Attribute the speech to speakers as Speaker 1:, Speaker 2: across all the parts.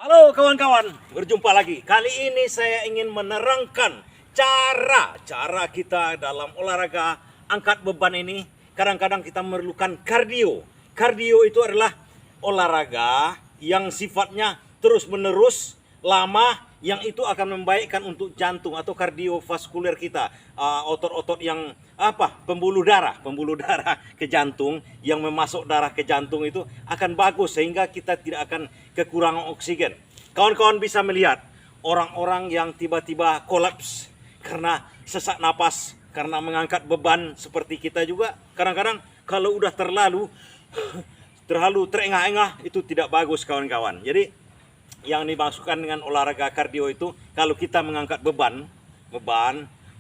Speaker 1: Halo kawan-kawan, berjumpa lagi. Kali ini saya ingin menerangkan cara kita dalam olahraga angkat beban ini. Kadang-kadang kita memerlukan kardio. Kardio itu adalah olahraga yang sifatnya terus-menerus, lama, yang itu akan membaikkan untuk jantung atau kardiovaskuler kita. Otot-otot yang pembuluh darah ke jantung, yang memasuk darah ke jantung itu akan bagus sehingga kita tidak akan kekurangan oksigen. Kawan-kawan bisa melihat orang-orang yang tiba-tiba kolaps karena sesak napas, karena mengangkat beban seperti kita juga. Kadang-kadang kalau udah terlalu terengah-engah itu tidak bagus kawan-kawan. Jadi yang dimaksudkan dengan olahraga kardio itu kalau kita mengangkat beban,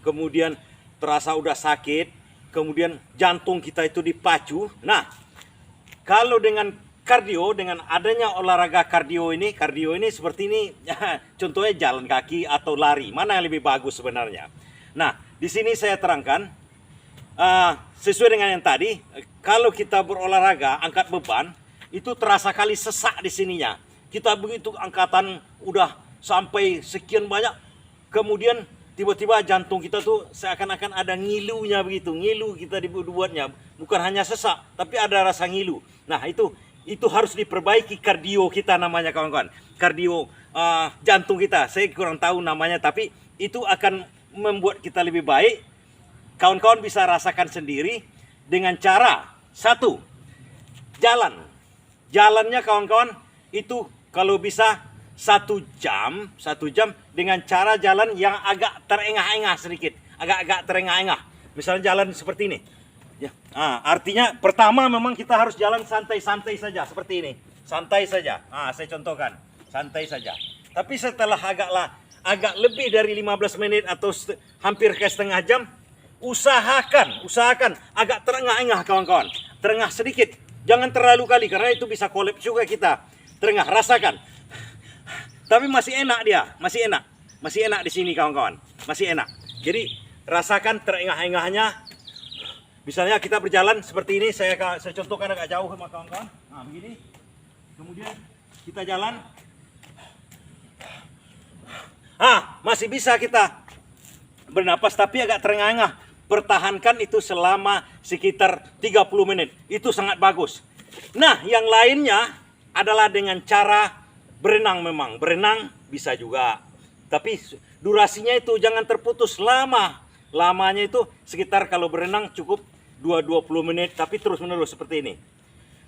Speaker 1: kemudian terasa udah sakit, kemudian jantung kita itu dipacu. Nah, kalau dengan kardio, dengan adanya olahraga kardio ini seperti ini, contohnya jalan kaki atau lari, mana yang lebih bagus sebenarnya? Nah, di sini saya terangkan, sesuai dengan yang tadi, kalau kita berolahraga angkat beban, itu terasa kali sesak di sininya. Kita begitu angkatan udah sampai sekian banyak, kemudian tiba-tiba jantung kita tuh seakan-akan ada ngilunya begitu. Ngilu kita dibuatnya, bukan hanya sesak, tapi ada rasa ngilu. Nah itu harus diperbaiki kardio kita namanya kawan-kawan. Kardio jantung kita, saya kurang tahu namanya, tapi itu akan membuat kita lebih baik. Kawan-kawan bisa rasakan sendiri dengan cara, satu, jalannya kawan-kawan itu kalau bisa 1 jam dengan cara jalan yang agak terengah-engah sedikit, agak terengah-engah. Misalnya jalan seperti ini. Ya. Artinya pertama memang kita harus jalan santai-santai saja seperti ini, santai saja. Saya contohkan, santai saja. Tapi setelah agak lebih dari 15 menit atau hampir ke setengah jam, usahakan agak terengah-engah kawan-kawan, terengah sedikit. Jangan terlalu kali karena itu bisa kolaps juga kita. Terengah, rasakan. Tapi masih enak dia, masih enak di sini kawan-kawan, masih enak. Jadi rasakan terengah-engahnya. Misalnya kita berjalan seperti ini, saya contohkan agak jauh sama kawan-kawan. Begini. Kemudian kita jalan. Masih bisa kita bernapas tapi agak terengah-engah. Pertahankan itu selama sekitar 30 menit. Itu sangat bagus. Nah, yang lainnya adalah dengan cara berenang. Memang berenang bisa juga, tapi durasinya itu jangan terputus lamanya itu sekitar, kalau berenang cukup 20 menit tapi terus menerus seperti ini.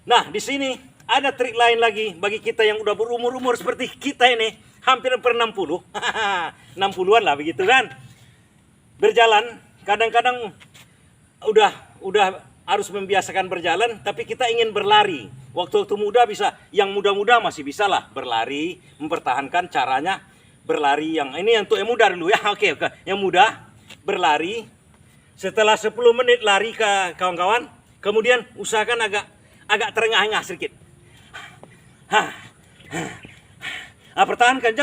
Speaker 1: Nah, di sini ada trik lain lagi bagi kita yang udah berumur seperti kita ini, hampir 60 60-an lah begitu kan. Berjalan kadang-kadang udah harus membiasakan berjalan, tapi kita ingin berlari. Waktu muda bisa, yang muda-muda masih bisa lah berlari, mempertahankan caranya berlari. Yang untuk yang muda dulu ya, oke. Yang muda berlari, setelah 10 menit lari ke kawan-kawan, kemudian usahakan agak terengah-engah sedikit. Pertahankan,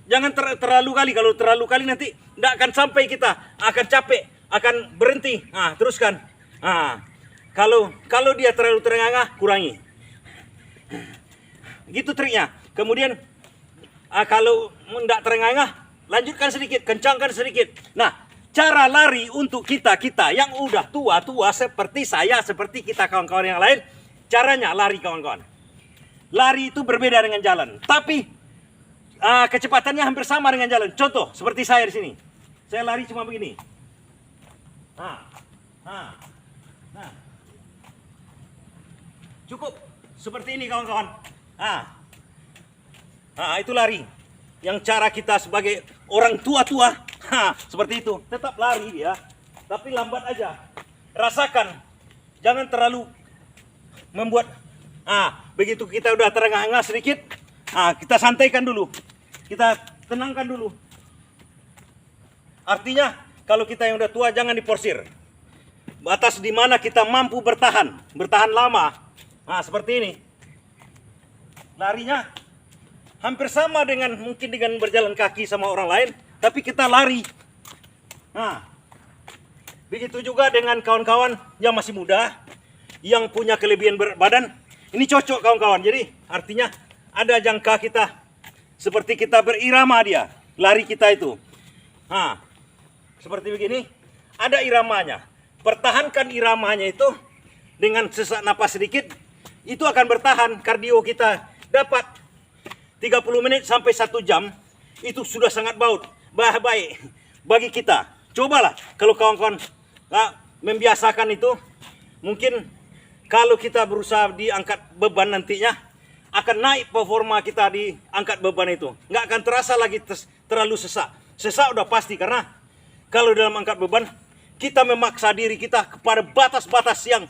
Speaker 1: jangan terlalu kali. Kalau terlalu kali nanti tidak akan sampai, kita akan capek, akan berhenti. Teruskan. Kalau dia terlalu terengah-engah, kurangi. Gitu triknya. Kemudian kalau tidak terengah-engah, lanjutkan sedikit, kencangkan sedikit. Nah, cara lari untuk kita yang udah tua seperti saya, seperti kita kawan-kawan yang lain, caranya lari kawan-kawan. Lari itu berbeda dengan jalan, tapi kecepatannya hampir sama dengan jalan. Contoh seperti saya di sini. Saya lari cuma begini. Cukup seperti ini kawan-kawan. Itu lari. Yang cara kita sebagai orang tua seperti itu. Tetap lari ya, tapi lambat aja. Rasakan, jangan terlalu membuat. Begitu kita udah terengah-engah sedikit, kita santaikan dulu, kita tenangkan dulu. Artinya kalau kita yang udah tua jangan diporsir. Batas di mana kita mampu bertahan lama. Seperti ini. Larinya hampir sama mungkin dengan berjalan kaki sama orang lain, tapi kita lari. Begitu juga dengan kawan-kawan yang masih muda, yang punya kelebihan berat badan. Ini cocok kawan-kawan. Jadi artinya ada jangka kita seperti kita berirama dia, lari kita itu. Nah, seperti begini, ada iramanya. Pertahankan iramanya itu dengan sesak napas sedikit, itu akan bertahan kardio kita dapat 30 menit sampai 1 jam. Itu sudah sangat baik bagi kita. Cobalah kalau kawan-kawan membiasakan itu, mungkin kalau kita berusaha diangkat beban nantinya, akan naik performa kita di angkat beban itu. Nggak akan terasa lagi terlalu sesak. Sesak udah pasti, karena kalau dalam angkat beban, kita memaksa diri kita kepada batas-batas yang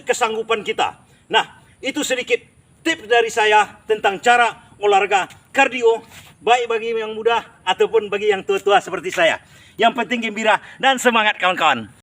Speaker 1: kesanggupan kita. Nah, itu sedikit tips dari saya tentang cara olahraga kardio, baik bagi yang muda ataupun bagi yang tua-tua seperti saya. Yang penting gembira dan semangat kawan-kawan.